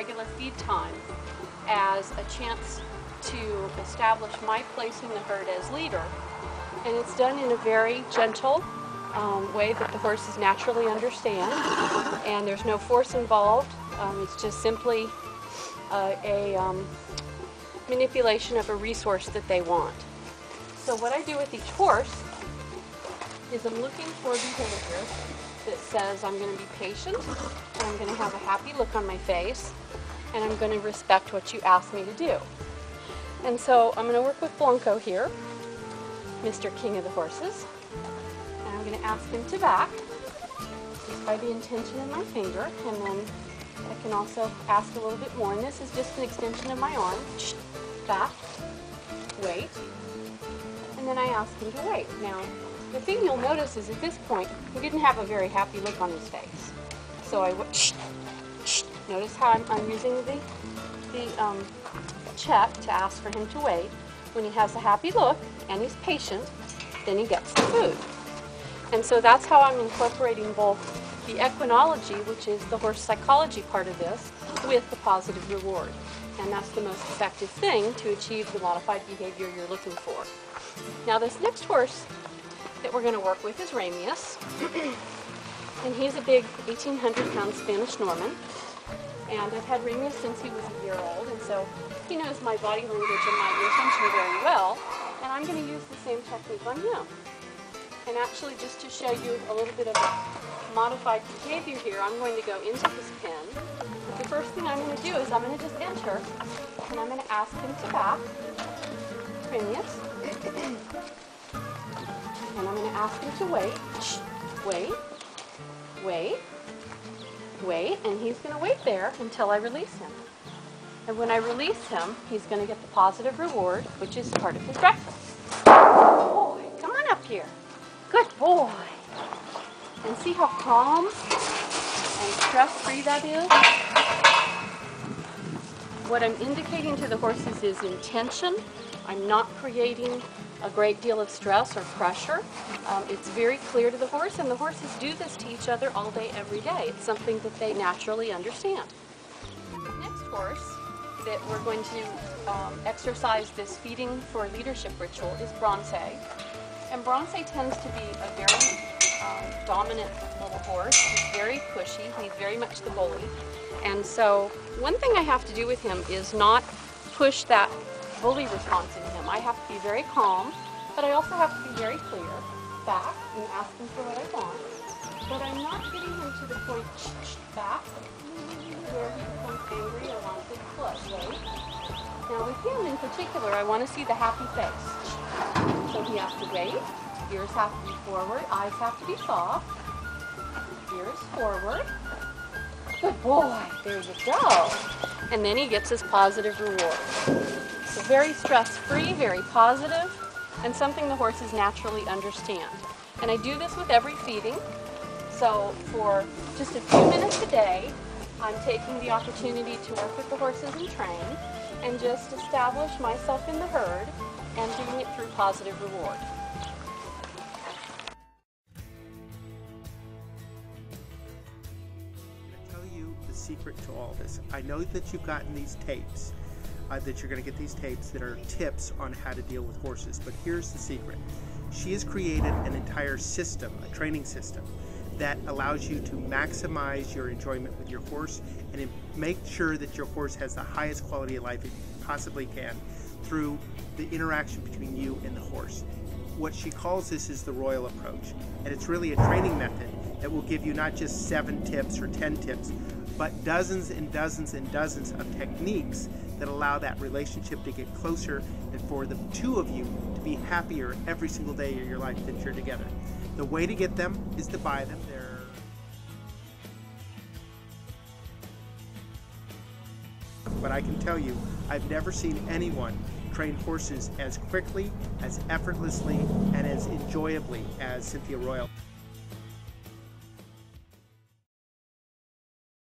regular feed time as a chance to establish my place in the herd as leader. And it's done in a very gentle way that the horses naturally understand, and there's no force involved. It's just simply a manipulation of a resource that they want. So what I do with each horse is I'm looking for behavior that says I'm going to be patient, and I'm going to have a happy look on my face, and I'm going to respect what you ask me to do. And so I'm going to work with Blanco here, Mr. King of the Horses, and I'm going to ask him to back just by the intention of my finger, and then I can also ask a little bit more, and this is just an extension of my arm. Back, wait, and then I ask him to wait. Now, the thing you'll notice is at this point, he didn't have a very happy look on his face. So I went, notice how I'm using the check to ask for him to wait. When he has a happy look and he's patient, then he gets the food. And so that's how I'm incorporating both the equinology, which is the horse psychology part of this, with the positive reward. And that's the most effective thing to achieve the modified behavior you're looking for. Now this next horse that we're going to work with is Ramius. And he's a big 1,800-pound Spanish Norman. And I've had Ramius since he was a year old, and so he knows my body language and my intention very well. And I'm going to use the same technique on him. And actually, just to show you a little bit of a modified behavior here, I'm going to go into his pen. But the first thing I'm going to do is I'm going to just enter, and I'm going to ask him to back, Ramius. And I'm going to ask him to wait, wait, wait, wait, and he's going to wait there until I release him. And when I release him, he's going to get the positive reward, which is part of his breakfast. Boy, come on up here. Good boy. And see how calm and stress-free that is? What I'm indicating to the horses is intention. I'm not creating a great deal of stress or pressure. It's very clear to the horse, and the horses do this to each other all day, every day. It's something that they naturally understand. The next horse that we're going to exercise this feeding for leadership ritual is Bronze. And Bronze tends to be a very dominant little horse. He's very pushy. He's very much the bully. And so one thing I have to do with him is not push that bully response in him. I have to be very calm, but I also have to be very clear, back, and ask him for what I want. But I'm not getting him to the point, back, where he becomes angry or wants to flush, right? Now with him in particular, I want to see the happy face. So he has to wait, ears have to be forward, eyes have to be soft, ears forward. Good boy, there you go. And then he gets his positive reward. So very stress-free, very positive, and something the horses naturally understand. And I do this with every feeding. So for just a few minutes a day, I'm taking the opportunity to work with the horses and train, and just establish myself in the herd, and doing it through positive reward. I'm going to tell you the secret to all this. I know that you've gotten these tapes, that you're going to get these tapes that are tips on how to deal with horses, but here's the secret. She has created an entire system, a training system, that allows you to maximize your enjoyment with your horse and make sure that your horse has the highest quality of life it possibly can through the interaction between you and the horse. What she calls this is the royal approach, and it's really a training method that will give you not just 7 tips or 10 tips, but dozens and dozens and dozens of techniques that allow that relationship to get closer and for the two of you to be happier every single day of your life that you're together. The way to get them is to buy them. But I can tell you, I've never seen anyone train horses as quickly, as effortlessly, and as enjoyably as Cynthia Royal.